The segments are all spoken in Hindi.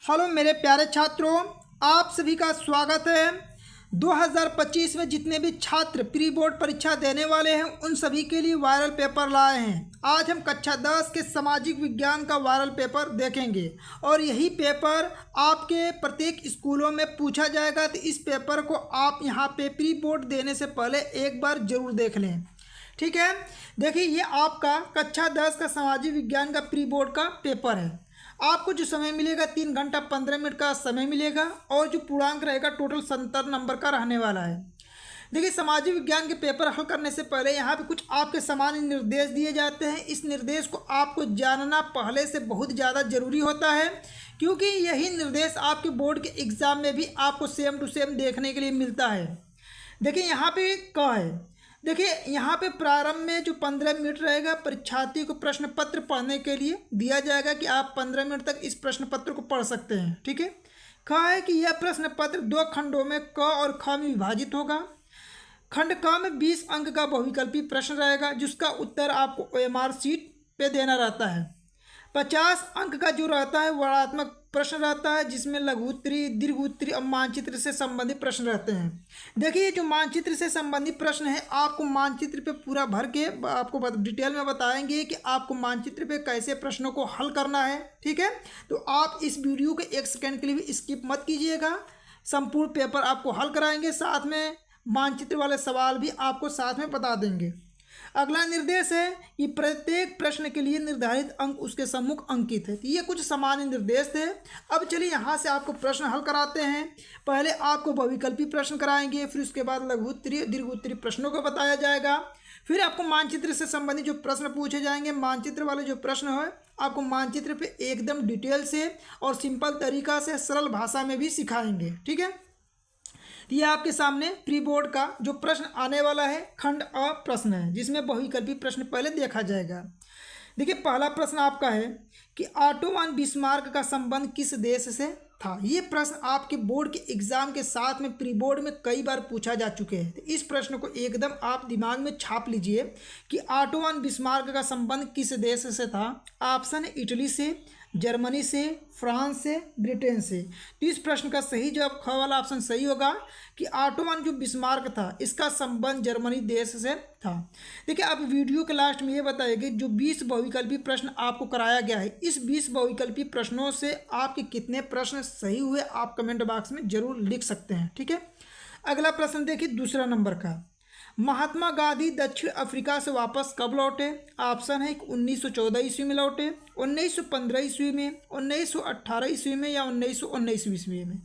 हेलो मेरे प्यारे छात्रों, आप सभी का स्वागत है। 2025 में जितने भी छात्र प्री बोर्ड परीक्षा देने वाले हैं उन सभी के लिए वायरल पेपर लाए हैं। आज हम कक्षा 10 के सामाजिक विज्ञान का वायरल पेपर देखेंगे और यही पेपर आपके प्रत्येक स्कूलों में पूछा जाएगा। तो इस पेपर को आप यहाँ पे प्री बोर्ड देने से पहले एक बार ज़रूर देख लें, ठीक है। देखिए, ये आपका कक्षा 10 का सामाजिक विज्ञान का प्री बोर्ड का पेपर है। आपको जो समय मिलेगा 3 घंटा 15 मिनट का समय मिलेगा और जो पूर्णांक रहेगा टोटल 70 नंबर का रहने वाला है। देखिए, सामाजिक विज्ञान के पेपर हल करने से पहले यहाँ पे कुछ आपके सामान्य निर्देश दिए जाते हैं। इस निर्देश को आपको जानना पहले से बहुत ज़्यादा ज़रूरी होता है, क्योंकि यही निर्देश आपके बोर्ड के एग्ज़ाम में भी आपको सेम टू सेम देखने के लिए मिलता है। देखिए, यहाँ पे क्या है, देखिए यहाँ पे प्रारंभ में जो 15 मिनट रहेगा परीक्षार्थी को प्रश्न पत्र पढ़ने के लिए दिया जाएगा कि आप 15 मिनट तक इस प्रश्न पत्र को पढ़ सकते हैं, ठीक है। कहा है कि यह प्रश्न पत्र 2 खंडों में क और ख में विभाजित होगा। खंड क में 20 अंक का बहुविकल्पी प्रश्न रहेगा, जिसका उत्तर आपको OMR शीट पे देना रहता है। 50 अंक का जो रहता है वर्णनात्मक प्रश्न रहता है, जिसमें लघु उत्तरी, दीर्घ उत्तरी और मानचित्र से संबंधित प्रश्न रहते हैं। देखिए, जो मानचित्र से संबंधित प्रश्न है आपको मानचित्र पे पूरा भर के आपको डिटेल में बताएंगे कि आपको मानचित्र पे कैसे प्रश्नों को हल करना है, ठीक है। तो आप इस वीडियो को 1 सेकंड के लिए भी स्किप मत कीजिएगा। संपूर्ण पेपर आपको हल कराएंगे, साथ में मानचित्र वाले सवाल भी आपको साथ में बता देंगे। अगला निर्देश है कि प्रत्येक प्रश्न के लिए निर्धारित अंक उसके सम्मुख अंकित है। तो ये कुछ सामान्य निर्देश थे। अब चलिए यहाँ से आपको प्रश्न हल कराते हैं। पहले आपको बहुविकल्पी प्रश्न कराएंगे, फिर उसके बाद लघु उत्तरी, दीर्घ उत्तरी प्रश्नों को बताया जाएगा। फिर आपको मानचित्र से संबंधित जो प्रश्न पूछे जाएंगे, मानचित्र वाले जो प्रश्न है आपको मानचित्र पे एकदम डिटेल से और सिंपल तरीका से सरल भाषा में भी सिखाएंगे, ठीक है। ये आपके सामने प्री बोर्ड का जो प्रश्न आने वाला है खंड अ प्रश्न है, जिसमें बहुविकल्पी प्रश्न पहले देखा जाएगा। देखिए, पहला प्रश्न आपका है कि ऑटो वन बिस्मार्क का संबंध किस देश से था। ये प्रश्न आपके बोर्ड के एग्जाम के साथ में प्री बोर्ड में कई बार पूछा जा चुके हैं। तो इस प्रश्न को एकदम आप दिमाग में छाप लीजिए कि ऑटो वन बिस्मार्क का संबंध किस देश से था। ऑप्शन है इटली से, जर्मनी से, फ्रांस से, ब्रिटेन से। तो इस प्रश्न का सही जवाब ख वाला ऑप्शन सही होगा कि ऑटो वन जो बिस्मार्क था इसका संबंध जर्मनी देश से था। देखिए, आप वीडियो के लास्ट में ये बताइए जो 20 बहुविकल्पी प्रश्न आपको कराया गया है, इस 20 बहुविकल्पी प्रश्नों से आपके कितने प्रश्न सही हुए आप कमेंट बॉक्स में जरूर लिख सकते हैं, ठीक है। अगला प्रश्न देखिए, दूसरा नंबर का, महात्मा गांधी दक्षिण अफ्रीका से वापस कब लौटे। ऑप्शन है कि 1914 ईस्वी में लौटे, 1915 ईस्वी में, 1918 ईस्वी में या 1919 ईस्वी में।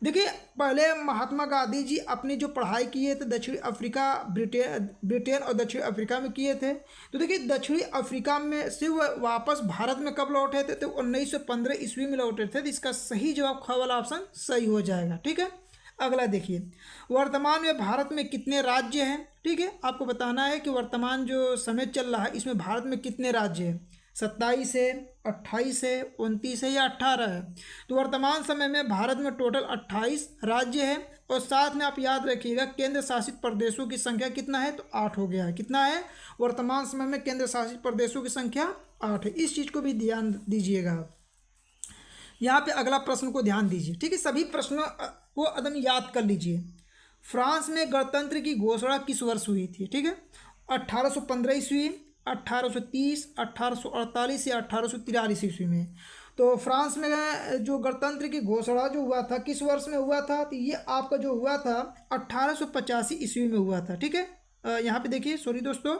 देखिए, पहले महात्मा गांधी जी अपनी जो पढ़ाई किए थे दक्षिण अफ्रीका, ब्रिटेन और दक्षिण अफ्रीका में किए थे। तो देखिए, दक्षिणी अफ्रीका में से वो वापस भारत में कब लौटे थे, तो 1915 ईस्वी में लौटे थे। तो इसका सही जवाब ख वाला ऑप्शन सही हो जाएगा, ठीक है। अगला देखिए, वर्तमान में भारत में कितने राज्य हैं, ठीक है। आपको बताना है कि वर्तमान जो समय चल रहा है इसमें भारत में कितने राज्य हैं, 27 है, 28 है, 29 है या 18 है। तो वर्तमान समय में भारत में टोटल 28 राज्य है और साथ में आप याद रखिएगा केंद्र शासित प्रदेशों की संख्या कितना है, तो 8 हो गया है। कितना है वर्तमान समय में केंद्र शासित प्रदेशों की संख्या 8 है। इस चीज़ को भी ध्यान दीजिएगा। यहाँ पे अगला प्रश्न को ध्यान दीजिए, ठीक है। सभी प्रश्नों को एकदम याद कर लीजिए। फ्रांस में गणतंत्र की घोषणा किस वर्ष हुई थी, ठीक है। 1815 ईस्वी, 1830, 1848 या 1843 ईस्वी में। तो फ्रांस में जो गणतंत्र की घोषणा जो हुआ था किस वर्ष में हुआ था, तो ये आपका जो हुआ था 1885 ईस्वी में हुआ था, ठीक है। यहाँ पे देखिए, सॉरी दोस्तों,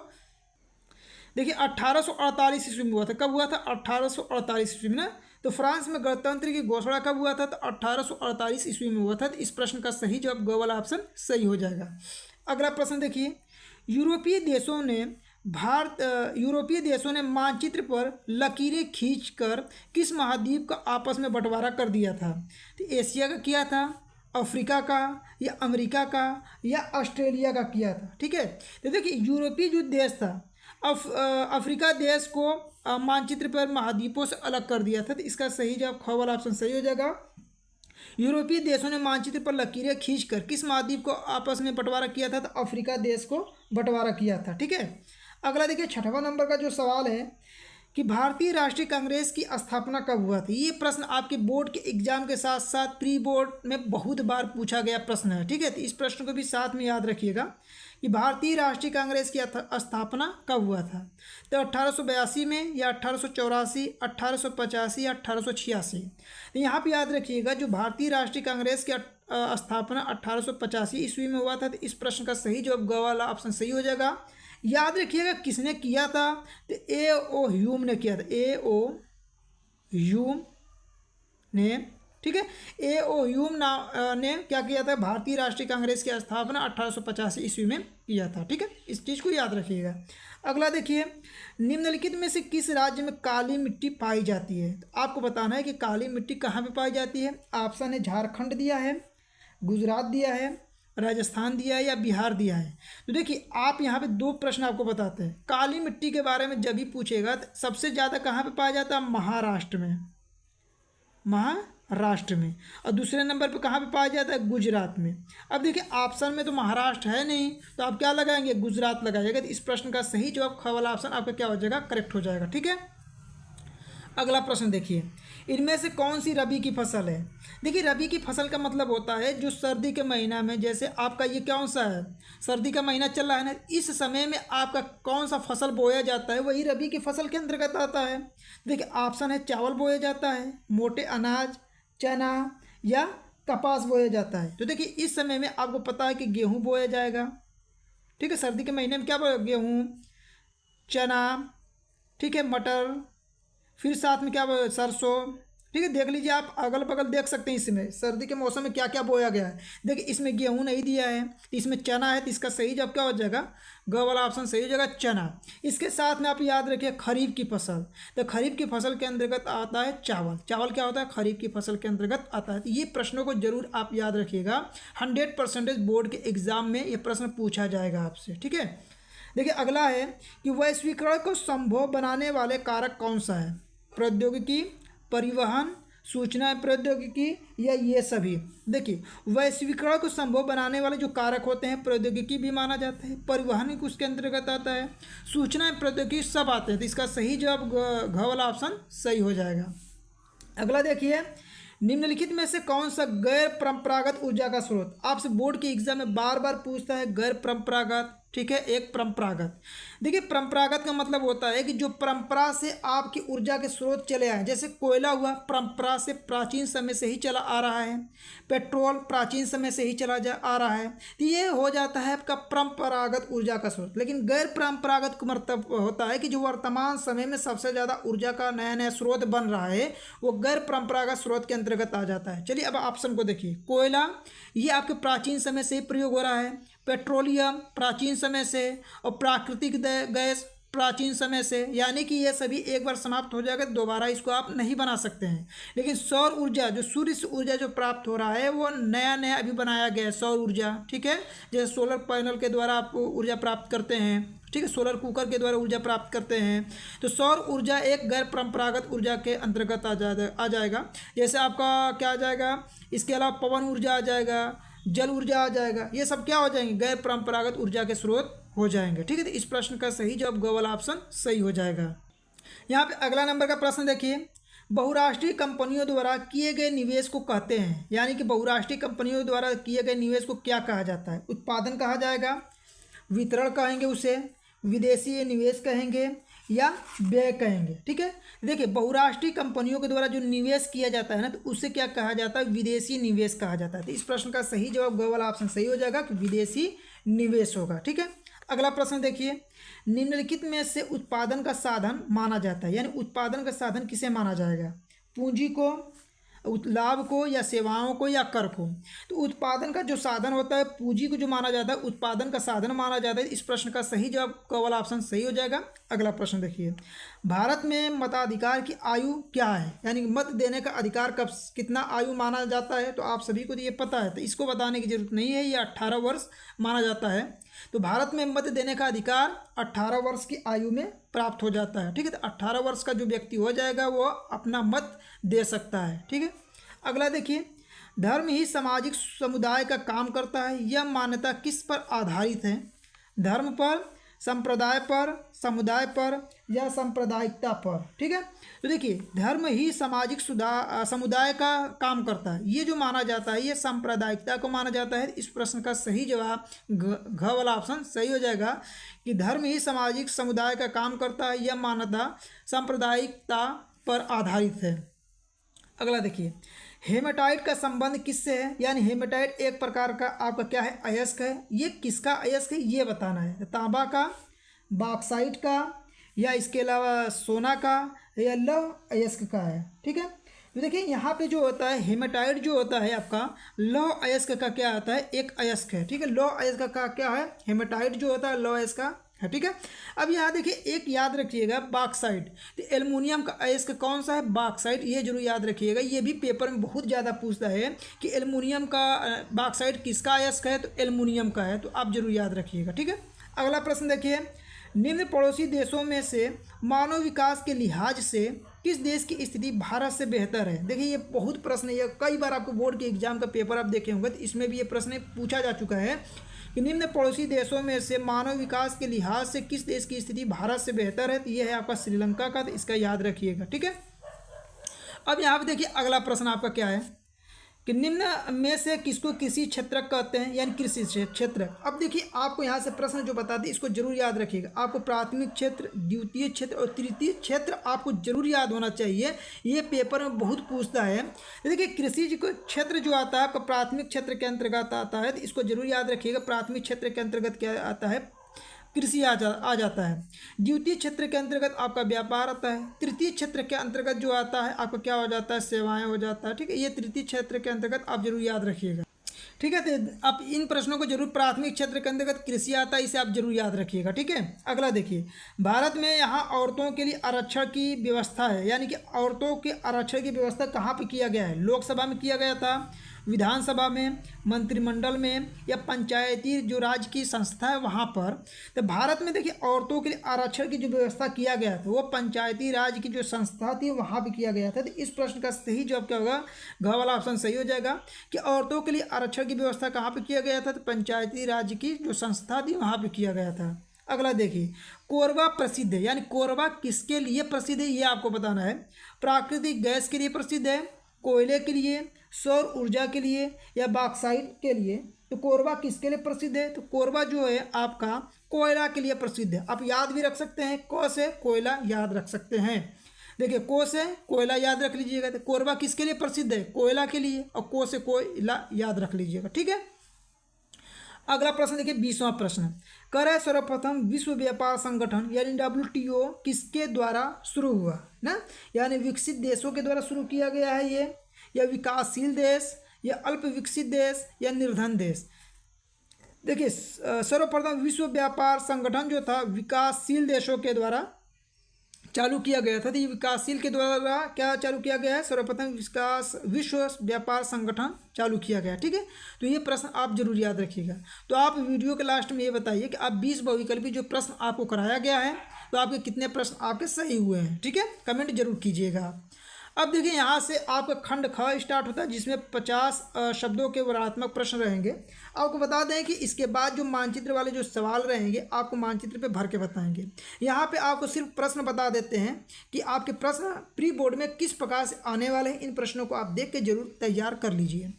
देखिए 1848 ईस्वी में हुआ था। कब हुआ था, 1848 ईस्वी में ना। तो फ्रांस में गणतंत्र की घोषणा कब हुआ था, तो 1848 ईस्वी में हुआ था। तो इस प्रश्न का सही जवाब ग वाला ऑप्शन सही हो जाएगा। अगला प्रश्न देखिए, यूरोपीय देशों ने मानचित्र पर लकीरें खींचकर किस महाद्वीप का आपस में बंटवारा कर दिया था। तो एशिया का किया था, अफ्रीका का या अमेरिका का या ऑस्ट्रेलिया का किया था, ठीक है। तो देखिए, यूरोपीय जो देश था अफ्रीका देश को मानचित्र पर महाद्वीपों से अलग कर दिया था। तो इसका सही जवाब ख वाला ऑप्शन सही हो जाएगा। यूरोपीय देशों ने मानचित्र पर लकीरें खींचकर किस महाद्वीप को आपस में बंटवारा किया था, तो अफ्रीका देश को बंटवारा किया था, ठीक है। अगला देखिए, 6वां नंबर का जो सवाल है कि भारतीय राष्ट्रीय कांग्रेस की स्थापना कब हुआ था। ये प्रश्न आपके बोर्ड के एग्जाम के साथ साथ प्री बोर्ड में बहुत बार पूछा गया प्रश्न है, ठीक है। तो इस प्रश्न को भी साथ में याद रखिएगा कि भारतीय राष्ट्रीय कांग्रेस की स्थापना कब हुआ था। तो 1882 में या 1884, 1885 या 1886। तो यहाँ पे याद रखिएगा जो भारतीय राष्ट्रीय कांग्रेस की स्थापना 1885 ईस्वी में हुआ था। तो इस प्रश्न का सही जवाब ग वाला ऑप्शन सही हो जाएगा। याद रखिएगा किसने किया था, तो ए ओ ह्यूम ने किया था, ए ओ ह्यूम ने, ठीक है। ए ओ ह्यूम ने क्या किया था, भारतीय राष्ट्रीय कांग्रेस की स्थापना 1885 ईस्वी में किया था, ठीक है। इस चीज़ को याद रखिएगा। अगला देखिए, निम्नलिखित में से किस राज्य में काली मिट्टी पाई जाती है। तो आपको बताना है कि काली मिट्टी कहाँ पे पाई जाती है। ऑप्शन है झारखंड दिया है, गुजरात दिया है, राजस्थान दिया है या बिहार दिया है। तो देखिए आप यहाँ पे दो प्रश्न आपको बताते हैं। काली मिट्टी के बारे में जब भी पूछेगा तो सबसे ज़्यादा कहाँ पे पाया जाता है, महाराष्ट्र में, महाराष्ट्र में। और दूसरे नंबर पे कहाँ पे पाया जाता है, गुजरात में। अब देखिए ऑप्शन में तो महाराष्ट्र है नहीं, तो आप क्या लगाएंगे, गुजरात लगाइएगा। तो इस प्रश्न का सही जवाब ख वाला ऑप्शन आपका क्या हो जाएगा, करेक्ट हो जाएगा, ठीक है। अगला प्रश्न देखिए, इनमें से कौन सी रबी की फसल है। देखिए रबी की फसल का मतलब होता है जो सर्दी के महीना में, जैसे आपका ये कौन सा है, सर्दी का महीना चल रहा है ना, इस समय में आपका कौन सा फसल बोया जाता है, वही रबी की फसल के अंतर्गत आता है। देखिए ऑप्शन है चावल बोया जाता है, मोटे अनाज, चना या कपास बोया जाता है। तो देखिए इस समय में आपको पता है कि गेहूँ बोया जाएगा, ठीक है। सर्दी के महीने में क्या बोया, गेहूँ, चना, ठीक है, मटर, फिर साथ में क्या बोया, सरसों, ठीक है। देख लीजिए आप अगल बगल देख सकते हैं इसमें सर्दी के मौसम में क्या क्या बोया गया है। देखिए इसमें गेहूं नहीं दिया है, तो इसमें चना है, तो इसका सही जवाब क्या हो जाएगा, ग वाला ऑप्शन सही हो जाएगा, चना। इसके साथ में आप याद रखिए खरीफ की फसल। तो खरीफ की फसल के अंतर्गत आता है चावल। चावल क्या होता है, खरीफ की फसल के अंतर्गत आता है। तो ये प्रश्नों को जरूर आप याद रखिएगा, 100% बोर्ड के एग्जाम में ये प्रश्न पूछा जाएगा आपसे, ठीक है। देखिए अगला है कि वैश्वीकरण को संभव बनाने वाले कारक कौन सा है, प्रौद्योगिकी, परिवहन, सूचना प्रौद्योगिकी या ये सभी। देखिए वैश्वीकरण को संभव बनाने वाले जो कारक होते हैं, प्रौद्योगिकी भी माना जाता है, परिवहन भी उसके अंतर्गत आता है, सूचना प्रौद्योगिकी सब आते हैं। तो इसका सही जवाब घ वाला ऑप्शन सही हो जाएगा। अगला देखिए, निम्नलिखित में से कौन सा गैर परंपरागत ऊर्जा का स्रोत, आपसे बोर्ड के एग्जाम में बार बार पूछता है, गैर परंपरागत, ठीक है, एक परंपरागत। देखिए परंपरागत का मतलब होता है कि जो परंपरा से आपकी ऊर्जा के स्रोत चले आए, जैसे कोयला हुआ, परंपरा से प्राचीन समय से ही चला आ रहा है, पेट्रोल प्राचीन समय से ही आ रहा है। तो ये हो जाता है आपका परंपरागत ऊर्जा का स्रोत। लेकिन गैर परंपरागत का मतलब होता है कि जो वर्तमान समय में सबसे ज़्यादा ऊर्जा का नया नया स्रोत बन रहा है, वो गैर परंपरागत स्रोत के अंतर्गत आ जाता है। चलिए अब ऑप्शन को देखिए, कोयला ये आपके प्राचीन समय से ही प्रयोग हो रहा है, पेट्रोलियम प्राचीन समय से, और प्राकृतिक गैस प्राचीन समय से, यानी कि ये सभी एक बार समाप्त हो जाएगा, दोबारा इसको आप नहीं बना सकते हैं। लेकिन सौर ऊर्जा, जो सूर्य से ऊर्जा जो प्राप्त हो रहा है, वो नया नया अभी बनाया गया है सौर ऊर्जा, ठीक है। जैसे सोलर पैनल के द्वारा आप ऊर्जा प्राप्त करते हैं, ठीक है, सोलर कुकर के द्वारा ऊर्जा प्राप्त करते हैं। तो सौर ऊर्जा एक गैर परंपरागत ऊर्जा के अंतर्गत आ जाएगा। जैसे आपका क्या आ जाएगा, इसके अलावा पवन ऊर्जा आ जाएगा, जल ऊर्जा आ जाएगा, ये सब क्या हो जाएंगे, गैर परंपरागत ऊर्जा के स्रोत हो जाएंगे, ठीक है। तो इस प्रश्न का सही जवाब ग वाला ऑप्शन सही हो जाएगा। यहाँ पे अगला नंबर का प्रश्न देखिए, बहुराष्ट्रीय कंपनियों द्वारा किए गए निवेश को कहते हैं, यानी कि बहुराष्ट्रीय कंपनियों द्वारा किए गए निवेश को क्या कहा जाता है, उत्पादन कहा जाएगा, वितरण कहेंगे उसे, विदेशी निवेश कहेंगे या व्यय कहेंगे, ठीक है। देखिए बहुराष्ट्रीय कंपनियों के द्वारा जो निवेश किया जाता है ना, तो उसे क्या कहा जाता है, विदेशी निवेश कहा जाता है। तो इस प्रश्न का सही जवाब ग वाला ऑप्शन सही हो जाएगा कि विदेशी निवेश होगा, ठीक है। अगला प्रश्न देखिए, निम्नलिखित में से उत्पादन का साधन माना जाता है, यानी उत्पादन का साधन किसे माना जाएगा, पूंजी को, लाभ को या सेवाओं को या कर को। तो उत्पादन का जो साधन होता है, पूंजी को जो माना जाता है, उत्पादन का साधन माना जाता है। इस प्रश्न का सही जवाब क वाला ऑप्शन सही हो जाएगा। अगला प्रश्न देखिए, भारत में मताधिकार की आयु क्या है, यानी कि मत देने का अधिकार कब कितना आयु माना जाता है। तो आप सभी को तो ये पता है, तो इसको बताने की जरूरत नहीं है, ये 18 वर्ष माना जाता है। तो भारत में मत देने का अधिकार 18 वर्ष की आयु में प्राप्त हो जाता है, ठीक है। तो 18 वर्ष का जो व्यक्ति हो जाएगा वो अपना मत दे सकता है, ठीक है। अगला देखिए, धर्म ही सामाजिक समुदाय का काम करता है, यह मान्यता किस पर आधारित है, धर्म पर, संप्रदाय पर, समुदाय पर या सांप्रदायिकता पर। ठीक है, तो देखिए धर्म ही सामाजिक समुदाय का काम करता है, ये जो माना जाता है ये सांप्रदायिकता को माना जाता है। इस प्रश्न का सही जवाब घ वाला ऑप्शन सही हो जाएगा कि धर्म ही सामाजिक समुदाय का काम करता है, यह मान्यता सांप्रदायिकता पर आधारित है। अगला देखिए, हेमेटाइट का संबंध किससे है, यानी हेमेटाइट एक प्रकार का आपका क्या है, अयस्क है। ये किसका अयस्क है ये बताना है, तांबा का, बॉक्साइट का, या इसके अलावा सोना का, या लौह अयस्क का है। ठीक है, तो देखिए यहाँ पे जो होता है हेमेटाइट जो होता है आपका लौह अयस्क का क्या होता है, एक अयस्क है। ठीक है, लौह अयस्क का क्या है, हेमेटाइट जो होता है लौह अयस्क का है। ठीक है, अब यहाँ देखिए एक याद रखिएगा बॉक्साइट, तो एल्युमिनियम का अयस्क कौन सा है, बॉक्साइट, ये जरूर याद रखिएगा। ये भी पेपर में बहुत ज़्यादा पूछता है कि एल्युमिनियम का बॉक्साइट किसका अयस्क है, तो एल्युमिनियम का है, तो आप जरूर याद रखिएगा। ठीक है, अगला प्रश्न देखिए, निम्न पड़ोसी देशों में से मानव विकास के लिहाज से किस देश की स्थिति भारत से बेहतर है। देखिए ये बहुत प्रश्न है, ये कई बार आपको बोर्ड के एग्जाम का पेपर आप देखे होंगे तो इसमें भी ये प्रश्न पूछा जा चुका है कि निम्न पड़ोसी देशों में से मानव विकास के लिहाज से किस देश की स्थिति भारत से बेहतर है, तो ये है आपका श्रीलंका का, तो इसका याद रखिएगा। ठीक है, अब यहाँ पे देखिए अगला प्रश्न आपका क्या है कि निम्न में से किसको कृषि क्षेत्र कहते हैं, यानी कृषि क्षेत्र। अब देखिए आपको यहाँ से प्रश्न जो बताते हैं इसको जरूर याद रखिएगा। आपको प्राथमिक क्षेत्र, द्वितीय क्षेत्र और तृतीय क्षेत्र आपको जरूर याद होना चाहिए, ये पेपर में बहुत पूछता है। देखिए कृषि क्षेत्र जो आता है आपका प्राथमिक क्षेत्र के अंतर्गत आता है, तो इसको जरूर याद रखिएगा। प्राथमिक क्षेत्र के अंतर्गत क्या आता है, कृषि आ जाता है। द्वितीय क्षेत्र के अंतर्गत आपका व्यापार आता है। तृतीय क्षेत्र के अंतर्गत जो आता है आपका क्या हो जाता है, सेवाएं हो जाता है। ठीक है, ये तृतीय क्षेत्र के अंतर्गत आप जरूर याद रखिएगा। ठीक है, तो आप इन प्रश्नों को जरूर, प्राथमिक क्षेत्र के अंतर्गत कृषि आता है, इसे आप जरूर याद रखिएगा। ठीक है, अगला देखिए, भारत में यहाँ औरतों के लिए आरक्षण की व्यवस्था है, यानी कि औरतों के आरक्षण की व्यवस्था कहाँ पर किया गया है, लोकसभा में किया गया था, विधानसभा में, मंत्रिमंडल में, या पंचायती जो राज्य की संस्था है वहाँ पर। तो भारत में देखिए औरतों के लिए आरक्षण की जो व्यवस्था किया गया था वो पंचायती राज की जो संस्था थी वहाँ पे किया गया था। तो इस प्रश्न का सही जवाब क्या होगा, घ वाला ऑप्शन सही हो जाएगा कि औरतों के लिए आरक्षण की व्यवस्था कहाँ पर किया गया था, तो पंचायती राज की जो संस्था थी वहाँ पर किया गया था। अगला देखिए, कोरबा प्रसिद्ध है, यानी कोरबा किसके लिए प्रसिद्ध है ये आपको बताना है। प्राकृतिक गैस के लिए प्रसिद्ध है, कोयले के लिए, सौर ऊर्जा के लिए, या बॉक्साइट के लिए। तो कोरबा किसके लिए प्रसिद्ध है, तो कोरबा जो है आपका कोयला के लिए प्रसिद्ध है। आप याद भी रख सकते हैं, को से कोयला याद रख सकते हैं। देखिए को से कोयला याद रख लीजिएगा, तो कोरबा किसके लिए प्रसिद्ध है, कोयला के लिए, और को से कोयला याद रख लीजिएगा। ठीक है, अगला प्रश्न देखिए 20वां प्रश्न, कर सर्वप्रथम विश्व व्यापार संगठन यानी WTO किसके द्वारा शुरू हुआ ना, यानी विकसित देशों के द्वारा शुरू किया गया है ये, या विकासशील देश, या अल्प विकसित देश, या निर्धन देश। देखिए सर्वप्रथम विश्व व्यापार संगठन जो था विकासशील देशों के द्वारा चालू किया गया था। तो ये विकासशील के द्वारा क्या चालू किया गया है, सर्वप्रथम विश्व व्यापार संगठन चालू किया गया। ठीक है, तो ये प्रश्न आप जरूर याद रखिएगा। तो आप वीडियो के लास्ट में ये बताइए कि आप 20 बहुविकल्पी जो प्रश्न आपको कराया गया है तो आपके कितने प्रश्न आपके सही हुए हैं। ठीक है, कमेंट जरूर कीजिएगा। अब देखिए यहाँ से आपका खंड ख स्टार्ट होता है जिसमें 50 शब्दों के वर्णात्मक प्रश्न रहेंगे। आपको बता दें कि इसके बाद जो मानचित्र वाले जो सवाल रहेंगे आपको मानचित्र पे भर के बताएंगे। यहाँ पे आपको सिर्फ प्रश्न बता देते हैं कि आपके प्रश्न प्री बोर्ड में किस प्रकार से आने वाले हैं। इन प्रश्नों को आप देख के जरूर तैयार कर लीजिए।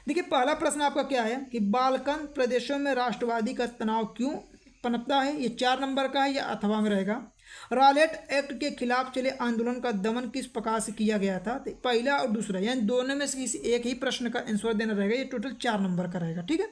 देखिए पहला प्रश्न आपका क्या है कि बाल्कन प्रदेशों में राष्ट्रवादी का तनाव क्यों पनपता है, ये 4 नंबर का है, या अथवा में रहेगा। रॉलेट एक्ट के खिलाफ चले आंदोलन का दमन किस प्रकार से किया गया था, तो पहला और दूसरा यानी दोनों में से किसी एक ही प्रश्न का आंसर देना रहेगा। ये टोटल 4 नंबर का रहेगा। ठीक है,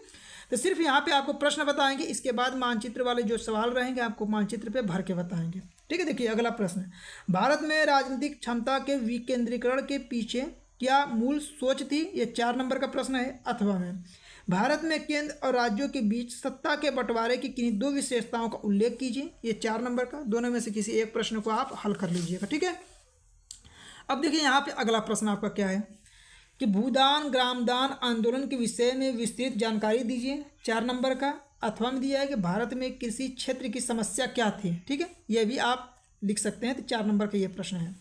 तो सिर्फ यहाँ पे आपको प्रश्न बताएंगे, इसके बाद मानचित्र वाले जो सवाल रहेंगे आपको मानचित्र पे भर के बताएंगे। ठीक है, देखिए अगला प्रश्न, भारत में राजनीतिक क्षमता के विकेंद्रीकरण के पीछे क्या मूल सोच थी, ये 4 नंबर का प्रश्न है। अथवा में भारत में केंद्र और राज्यों के बीच सत्ता के बंटवारे की किन्हीं 2 विशेषताओं का उल्लेख कीजिए, ये 4 नंबर का। दोनों में से किसी एक प्रश्न को आप हल कर लीजिएगा। ठीक है, अब देखिए यहाँ पे अगला प्रश्न आपका क्या है कि भूदान ग्रामदान आंदोलन के विषय में विस्तृत जानकारी दीजिए, 4 नंबर का। अथवा में दिया है कि भारत में कृषि क्षेत्र की समस्या क्या थी। ठीक है, यह भी आप लिख सकते हैं, तो 4 नंबर का ये प्रश्न है।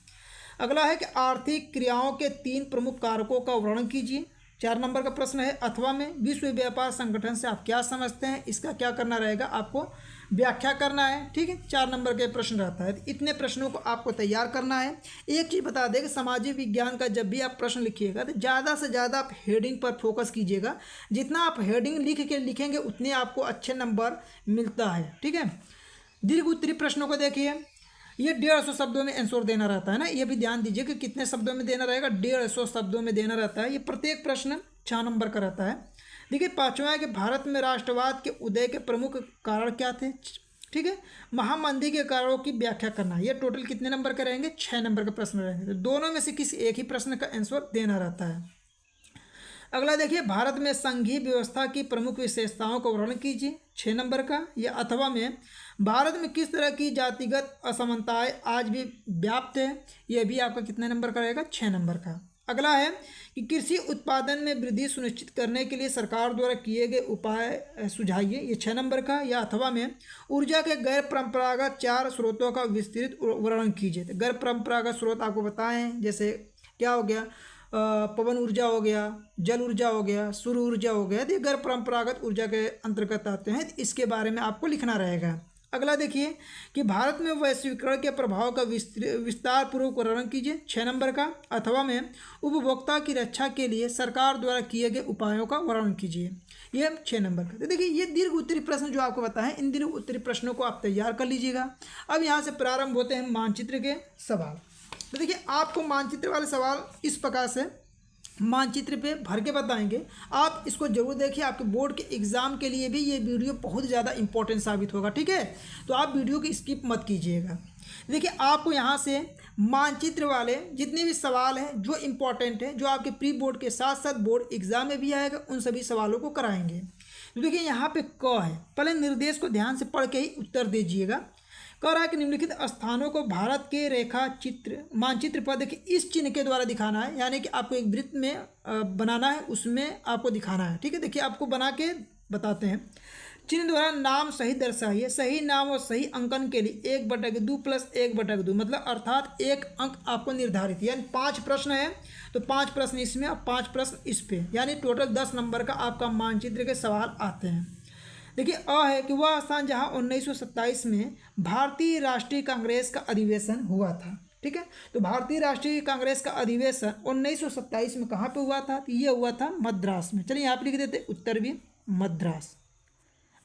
अगला है कि आर्थिक क्रियाओं के 3 प्रमुख कारकों का वर्णन कीजिए, 4 नंबर का प्रश्न है। अथवा में विश्व व्यापार संगठन से आप क्या समझते हैं, इसका क्या करना रहेगा, आपको व्याख्या करना है। ठीक है, 4 नंबर के प्रश्न रहता है। इतने प्रश्नों को आपको तैयार करना है। एक चीज़ बता दें कि सामाजिक विज्ञान का जब भी आप प्रश्न लिखिएगा तो ज़्यादा से ज़्यादा आप हेडिंग पर फोकस कीजिएगा। जितना आप हेडिंग लिखेंगे उतने आपको अच्छे नंबर मिलता है। ठीक है, दीर्घ उत्तरीय प्रश्नों को देखिए, ये 150 शब्दों में आंसर देना रहता है ना। ये भी ध्यान दीजिए कि कितने शब्दों में देना रहेगा, 150 शब्दों में देना रहता है। ये प्रत्येक प्रश्न 6 नंबर का रहता है। देखिए 5वां है कि भारत में राष्ट्रवाद के उदय के प्रमुख कारण क्या थे। ठीक है, महामंदी के कारणों की व्याख्या करना। ये टोटल कितने नंबर के रहेंगे, 6 नंबर के प्रश्न रहेंगे। तो दोनों में से किसी एक ही प्रश्न का आंसर देना रहता है। अगला देखिए, भारत में संघीय व्यवस्था की प्रमुख विशेषताओं का वर्णन कीजिए, 6 नंबर का। या अथवा में भारत में किस तरह की जातिगत असमानताएं आज भी व्याप्त है, यह भी आपका कितने नंबर का रहेगा, 6 नंबर का। अगला है कि कृषि उत्पादन में वृद्धि सुनिश्चित करने के लिए सरकार द्वारा किए गए उपाय सुझाइए, ये 6 नंबर का। या अथवा में ऊर्जा के गैर परंपरागत 4 स्रोतों का विस्तृत वर्णन कीजिए। तो गैर परंपरागत स्रोत आपको बताएं, जैसे क्या हो गया, पवन ऊर्जा हो गया, जल ऊर्जा हो गया, सूर्य ऊर्जा हो गया। तो ये गैर परंपरागत ऊर्जा के अंतर्गत आते हैं। इसके बारे में आपको लिखना रहेगा। अगला देखिए कि भारत में वैश्वीकरण के प्रभाव का विस्तार पूर्वक वर्णन कीजिए, 6 नंबर का। अथवा में उपभोक्ता की रक्षा के लिए सरकार द्वारा किए गए उपायों का वर्णन कीजिए, ये 6 नंबर का। तो देखिए ये दीर्घ उत्तरीय प्रश्न जो आपको बताएं, इन दीर्घ उत्तरीय प्रश्नों को आप तैयार कर लीजिएगा। अब यहाँ से प्रारंभ होते हैं मानचित्र के सवाल। तो देखिए आपको मानचित्र वाले सवाल इस प्रकार से मानचित्र पे भर के बताएंगे। आप इसको जरूर देखिए, आपके बोर्ड के एग्ज़ाम के लिए भी ये वीडियो बहुत ज़्यादा इंपॉर्टेंट साबित होगा। ठीक है, तो आप वीडियो की स्किप मत कीजिएगा। देखिए आपको यहाँ से मानचित्र वाले जितने भी सवाल हैं जो इम्पोर्टेंट हैं, जो आपके प्री बोर्ड के साथ साथ बोर्ड एग्ज़ाम में भी आएगा, उन सभी सवालों को कराएंगे। तो देखिए यहाँ पे क है, पहले निर्देश को ध्यान से पढ़ के ही उत्तर दीजिएगा। कह रहा है कि निम्नलिखित स्थानों को भारत के रेखा चित्र मानचित्र पर देखिए इस चिन्ह के द्वारा दिखाना है, यानी कि आपको एक वृत्त में बनाना है, उसमें आपको दिखाना है। ठीक है, देखिए आपको बना के बताते हैं। चिन्ह द्वारा नाम सही दर्शाइए। सही नाम और सही अंकन के लिए 1/2 + 1/2 मतलब अर्थात 1 अंक आपको निर्धारित, यानी 5 प्रश्न है तो 5 प्रश्न इसमें और 5 प्रश्न इस पे, यानी टोटल 10 नंबर का आपका मानचित्र के सवाल आते हैं। देखिए अ है कि वह स्थान जहां 1927 में भारतीय राष्ट्रीय कांग्रेस का अधिवेशन हुआ था। ठीक है, तो भारतीय राष्ट्रीय कांग्रेस का अधिवेशन 1927 में कहाँ पे हुआ था, तो ये हुआ था मद्रास में। चलिए यहाँ पे लिख देते उत्तर भी मद्रास।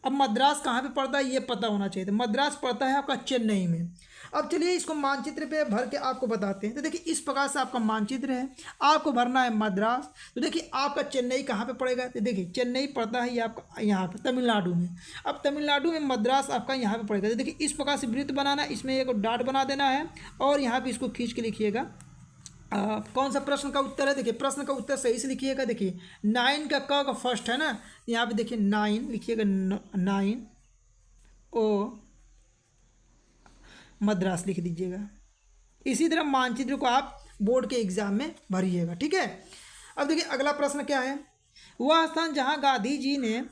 अब मद्रास कहाँ पे पड़ता है ये पता होना चाहिए। तो मद्रास पड़ता है आपका चेन्नई में। अब चलिए इसको मानचित्र पे भर के आपको बताते हैं। तो देखिए इस प्रकार से आपका मानचित्र है, आपको भरना है मद्रास। तो देखिए आपका चेन्नई कहाँ पे पड़ेगा, तो देखिए चेन्नई पड़ता है ये आपका यहाँ पे तमिलनाडु में। अब तमिलनाडु में मद्रास आपका यहाँ पे पड़ेगा। तो देखिए इस प्रकार से वृत्त बनाना, इसमें एक डॉट बना देना है और यहाँ पर इसको खींच के लिखिएगा। कौन सा प्रश्न का उत्तर है, देखिए प्रश्न का उत्तर सही से लिखिएगा। देखिए 9 का फर्स्ट है ना, यहाँ पे देखिए 9 लिखिएगा, 9 ओ मद्रास लिख दीजिएगा। इसी तरह मानचित्र को आप बोर्ड के एग्जाम में भरिएगा। ठीक है, अब देखिए अगला प्रश्न क्या है। वह स्थान जहां गांधी जी ने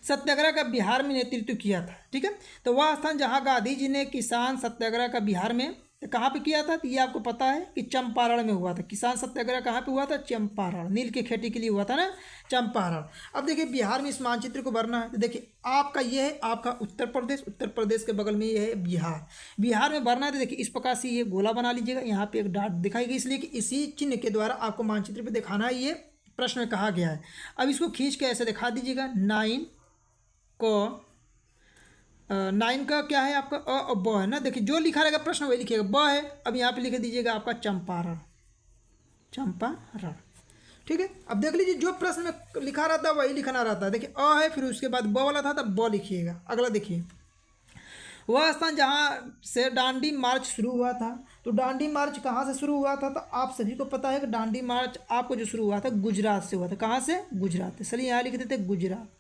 सत्याग्रह का बिहार में नेतृत्व किया था। ठीक है, तो वह स्थान जहां गांधी जी ने किसान सत्याग्रह का बिहार में कहाँ पे किया था, तो ये आपको पता है कि चंपारण में हुआ था। किसान सत्याग्रह कहाँ पे हुआ था, चंपारण, नील की खेती के लिए हुआ था ना, चंपारण। अब देखिए बिहार में इस मानचित्र को भरना है। तो देखिए आपका ये है आपका उत्तर प्रदेश, उत्तर प्रदेश के बगल में ये है बिहार। बिहार में भरना है तो देखिए इस प्रकार से ये गोला बना लीजिएगा। यहाँ पे एक डॉट दिखाई गई इसलिए कि इसी चिन्ह के द्वारा आपको मानचित्र पर दिखाना है, ये प्रश्न में कहा गया है। अब इसको खींच के ऐसे दिखा दीजिएगा। 9 का क्या है आपका अ और ब है ना। देखिए जो लिखा रहेगा प्रश्न वही लिखिएगा, ब है। अब यहाँ पे लिख दीजिएगा आपका चंपारण, चंपारण। ठीक है, अब देख लीजिए जो प्रश्न में लिखा रहता है वही लिखना रहता है। देखिए अ है, फिर उसके बाद ब वाला था तब ब लिखिएगा। अगला देखिए, वह स्थान जहाँ से डांडी मार्च शुरू हुआ था। तो डांडी मार्च कहाँ से शुरू हुआ था, तो आप सभी को पता है कि डांडी मार्च आपको जो शुरू हुआ था गुजरात से हुआ था। कहाँ से, गुजरात से। चलिए यहाँ लिख देते गुजरात।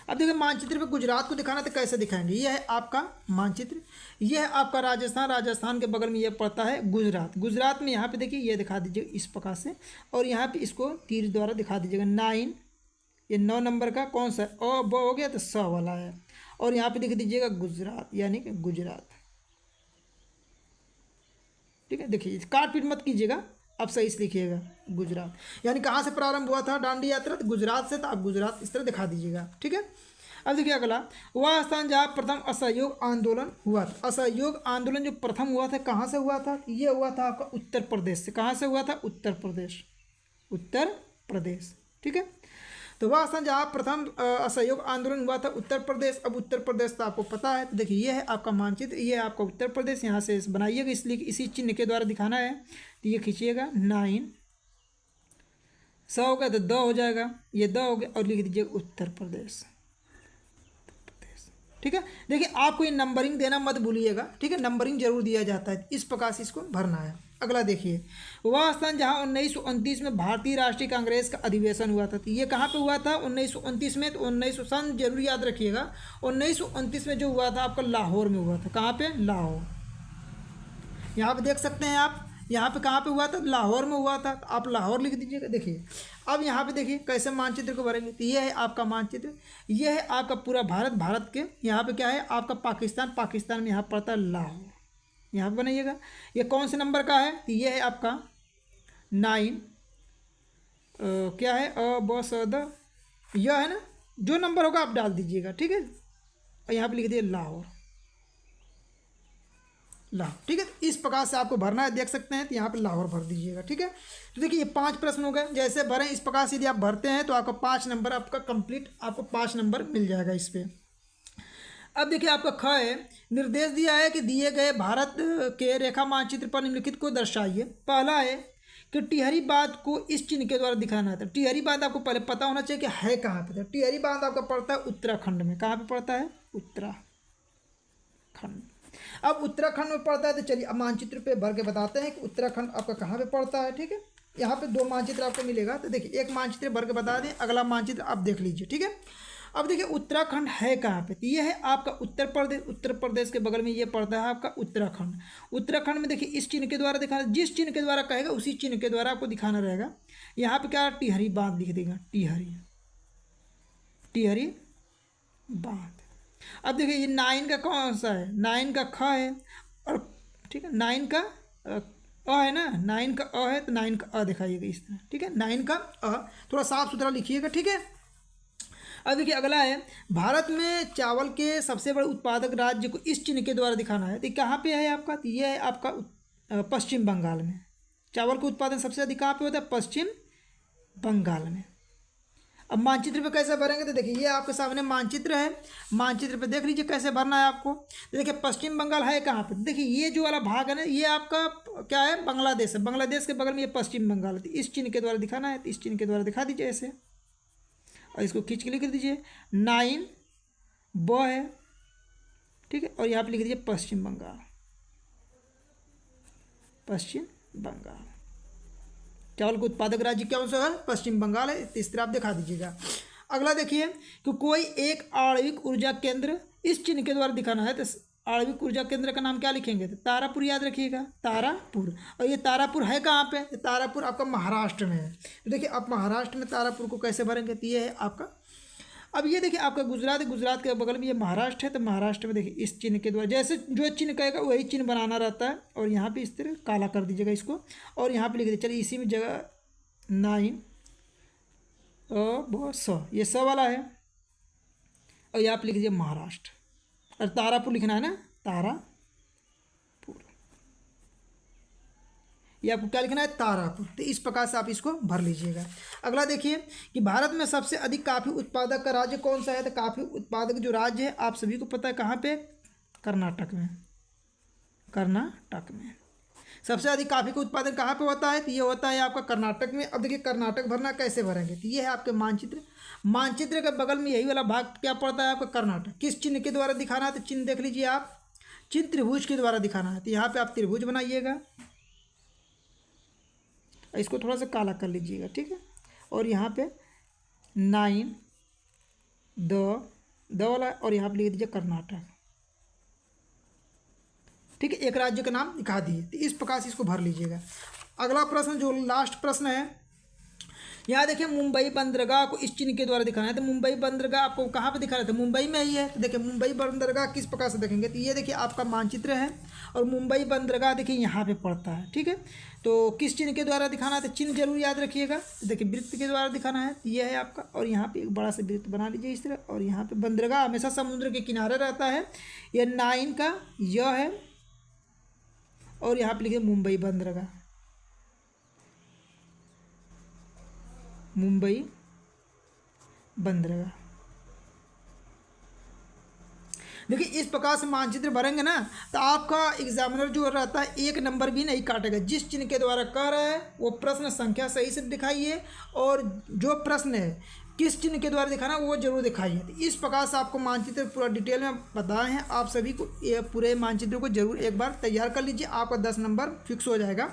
अब देखिए मानचित्र पे गुजरात को दिखाना तो कैसे दिखाएंगे। यह है आपका मानचित्र, यह है आपका राजस्थान, राजस्थान के बगल में यह पड़ता है गुजरात। गुजरात में यहाँ पे देखिए ये दिखा दीजिए इस प्रकार से, और यहाँ पे इसको तीर द्वारा दिखा दीजिएगा। 9 ये 9 नंबर का कौन सा अ ब हो गया तो स वाला है, और यहाँ पे लिख दीजिएगा गुजरात, यानी कि गुजरात। ठीक है, देखिए काट पीट मत कीजिएगा, आप सही से लिखिएगा गुजरात। यानी कहाँ से प्रारंभ हुआ था डांडी यात्रा, तो गुजरात से, तो आप गुजरात इस तरह दिखा दीजिएगा। ठीक है, अब देखिए अगला, वह स्थान जहाँ प्रथम असहयोग आंदोलन हुआ था। असहयोग आंदोलन जो प्रथम हुआ था कहाँ से हुआ था? ये हुआ था आपका उत्तर प्रदेश से। कहाँ से हुआ था? उत्तर प्रदेश, उत्तर प्रदेश। ठीक है, तो वह स्थान जहाँ प्रथम असहयोग आंदोलन हुआ था उत्तर प्रदेश। अब उत्तर प्रदेश तो आपको पता है, तो देखिए ये है आपका मानचित्र, ये है आपका उत्तर प्रदेश। यहाँ से बनाइएगा, इसलिए इसी चिन्ह के द्वारा दिखाना है। तो ये खींचिएगा 9, 100 हो गया तो 2 हो जाएगा, ये 2 हो गया, और लिख दीजिए उत्तर प्रदेश। ठीक है, देखिए आपको ये नंबरिंग देना मत भूलिएगा। ठीक है, नंबरिंग जरूर दिया जाता है, इस प्रकार से इसको भरना है। अगला देखिए, वह स्थान जहां 1929 में भारतीय राष्ट्रीय कांग्रेस का अधिवेशन हुआ था। तो ये कहाँ पे हुआ था? 1929 में। तो 1900 सन जरूर याद रखिएगा। 1929 में जो हुआ था आपका लाहौर में हुआ था। कहाँ पे? लाहौर। यहाँ पे देख सकते हैं आप, यहाँ पे कहाँ पे हुआ था? लाहौर में हुआ था। तो आप लाहौर लिख दीजिएगा। देखिए अब यहाँ पे देखिए कैसे मानचित्र को भरेंगे। तो ये है आपका मानचित्र, ये है आपका पूरा भारत, भारत के यहाँ पे क्या है आपका पाकिस्तान, पाकिस्तान में यहाँ पड़ता है लाहौर। यहाँ पे बनाइएगा। ये कौन से नंबर का है? तो ये है आपका 9, क्या है यह है ना, जो नंबर होगा आप डाल दीजिएगा। ठीक है, और यहाँ पे लिख दिए लाहौर, लाहौर। ठीक है, तो इस प्रकार से आपको भरना है, देख सकते हैं। तो यहाँ पे लाहौर भर दीजिएगा। ठीक है, तो देखिए ये 5 प्रश्न हो गए। जैसे भरें इस प्रकार से यदि आप भरते हैं तो आपका 5 नंबर आपका कंप्लीट, आपको 5 नंबर मिल जाएगा इस पर। अब देखिए आपका ख है, निर्देश दिया है कि दिए गए भारत के रेखा मानचित्र पर निम्नलिखित को दर्शाइए। पहला है कि टिहरी बांध को इस चिन्ह के द्वारा दिखाना है। तो टिहरी बांध आपको पहले पता होना चाहिए कि है कहाँ पे। तो टिहरी बांध आपका पड़ता है उत्तराखंड में। कहाँ पे पड़ता है? उत्तराखंड। अब उत्तराखंड में पड़ता है, तो चलिए अब मानचित्र पे भर के बताते हैं कि उत्तराखंड आपका कहाँ पे पड़ता है। ठीक है, यहाँ पे 2 मानचित्र आपको मिलेगा। तो देखिए एक मानचित्र भर के बता दें, अगला मानचित्र आप देख लीजिए। ठीक है, अब देखिए उत्तराखंड है कहाँ पे? तो ये है आपका उत्तर प्रदेश। उत्तर प्रदेश के बगल में ये पड़ता है आपका उत्तराखंड। उत्तराखंड में देखिए इस चिन्ह के द्वारा दिखाना, जिस चिन्ह के द्वारा कहेगा उसी चिन्ह के द्वारा आपको दिखाना रहेगा। यहाँ पे क्या टिहरी बांध लिख देगा, टिहरी, टिहरी बांध। अब देखिए ये 9 का कौन सा है? 9 का ख है, और ठीक है 9 का अ है ना, 9 का अ है, तो 9 का अ दिखाइएगा इस तरह। ठीक है, 9 का अ थोड़ा साफ सुथरा लिखिएगा। ठीक है, अब देखिए अगला है, भारत में चावल के सबसे बड़े उत्पादक राज्य को इस चिन्ह के द्वारा दिखाना है। तो कहाँ पे है आपका? तो ये है आपका पश्चिम बंगाल में। चावल का उत्पादन सबसे अधिक कहाँ पे होता है? पश्चिम बंगाल में। अब मानचित्र पे कैसे भरेंगे? तो देखिए ये आपके सामने मानचित्र है, मानचित्र पे देख लीजिए कैसे भरना है आपको। तो देखिए पश्चिम बंगाल है कहाँ पे? देखिए ये जो वाला भाग है ना, ये आपका क्या है? बांग्लादेश है। बांग्लादेश के बगल में ये पश्चिम बंगाल है। तो इस चिन्ह के द्वारा दिखाना है, तो इस चिन्ह के द्वारा दिखा दीजिए ऐसे, और इसको खींच के लिख दीजिए 9 ब है। ठीक है, और यहाँ पे लिख दीजिए पश्चिम बंगाल, पश्चिम बंगाल। चावल का उत्पादक राज्य कौन सा है? पश्चिम बंगाल है। इस तरह आप दिखा दीजिएगा। अगला देखिए कि कोई एक आणविक ऊर्जा केंद्र इस चिन्ह के द्वारा दिखाना है। तो आणविक ऊर्जा केंद्र का नाम क्या लिखेंगे? तो तारापुर याद रखिएगा, तारापुर। और ये तारापुर है कहाँ पे? तारापुर आपका महाराष्ट्र में है। तो देखिए आप महाराष्ट्र में तारापुर को कैसे भरेंगे? तो ये है आपका। अब ये देखिए आपका गुजरात है, गुजरात के बगल में ये महाराष्ट्र है। तो महाराष्ट्र में देखिए इस चिन्ह के द्वारा जैसे जो चिन्ह कहेगा वही चिन्ह बनाना रहता है। और यहाँ पे इस तरह काला कर दीजिएगा इसको, और यहाँ पे लिख दीजिए। चलिए इसी में जगह 9 ये 100 वाला है, और यहाँ पे लिख दीजिए महाराष्ट्र, और तारापुर लिखना है ना, तारापुर। ये आपको क्या लिखना है? तारापुर। तो इस प्रकार से आप इसको भर लीजिएगा। अगला देखिए कि भारत में सबसे अधिक काफ़ी उत्पादक का राज्य कौन सा है? तो काफ़ी उत्पादक जो राज्य है आप सभी को पता है कहाँ पे? कर्नाटक में। कर्नाटक में सबसे अधिक काफ़ी का उत्पादन कहाँ पे होता है? तो ये होता है आपका कर्नाटक में। अब देखिए कर्नाटक भरना कैसे भरेंगे? तो ये है आपके मानचित्र, मानचित्र के बगल में यही वाला भाग क्या पड़ता है आपका? कर्नाटक। किस चिन्ह के द्वारा दिखाना है? तो चिन्ह देख लीजिए आप, चिन्ह त्रिभुज के द्वारा दिखाना है। तो यहाँ पे आप त्रिभुज बनाइएगा, इसको थोड़ा सा काला कर लीजिएगा। ठीक है, और यहाँ पे 9 दो वाला, और यहाँ पे लिख दीजिए कर्नाटक। ठीक है, एक राज्य का नाम दिखा दिए। तो इस प्रकार से इसको भर लीजिएगा। अगला प्रश्न जो लास्ट प्रश्न है, यहाँ देखिए मुंबई बंदरगाह को इस चिन्ह के द्वारा दिखाना है। तो मुंबई बंदरगाह आपको कहाँ पे दिखा रहा था, मुंबई में ही है। तो देखिए मुंबई बंदरगाह किस प्रकार से देखेंगे, तो ये देखिए आपका मानचित्र है और मुंबई बंदरगाह देखिए यहाँ पे पड़ता है, ठीक है। तो किस चिन्ह के द्वारा दिखाना है, तो चिन्ह जरूर याद रखिएगा। तो देखिए वृत्त के द्वारा दिखाना है, ये है आपका, और यहाँ पे एक बड़ा सा वृत्त बना लीजिए इस तरह। और यहाँ पे बंदरगाह हमेशा समुद्र के किनारे रहता है, ये 9 का यह है, और यहाँ पे लिखिए मुंबई बंदरगाह, मुंबई बंदरगाह। देखिए इस प्रकार से मानचित्र भरेंगे ना, तो आपका एग्जामिनर जो रहता है 1 नंबर भी नहीं काटेगा। जिस चिन्ह के द्वारा कह रहा है वो प्रश्न संख्या सही से दिखाइए, और जो प्रश्न है किस चिन्ह के द्वारा दिखाना वो जरूर दिखाइए। तो इस प्रकार से आपको मानचित्र पूरा डिटेल में बताए हैं। आप सभी को ये पूरे मानचित्र को जरूर एक बार तैयार कर लीजिए, आपका 10 नंबर फिक्स हो जाएगा।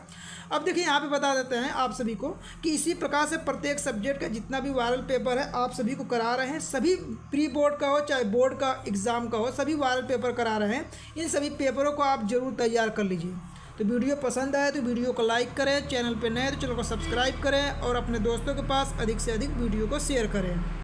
अब देखिए यहाँ पे बता देते हैं आप सभी को कि इसी प्रकार से प्रत्येक सब्जेक्ट का जितना भी वायरल पेपर है आप सभी को करा रहे हैं। सभी प्री बोर्ड का हो चाहे बोर्ड का एग्ज़ाम का हो, सभी वायरल पेपर करा रहे हैं। इन सभी पेपरों को आप जरूर तैयार कर लीजिए। तो वीडियो पसंद आए तो वीडियो को लाइक करें, चैनल पे नए तो चैनल को सब्सक्राइब करें, और अपने दोस्तों के पास अधिक से अधिक वीडियो को शेयर करें।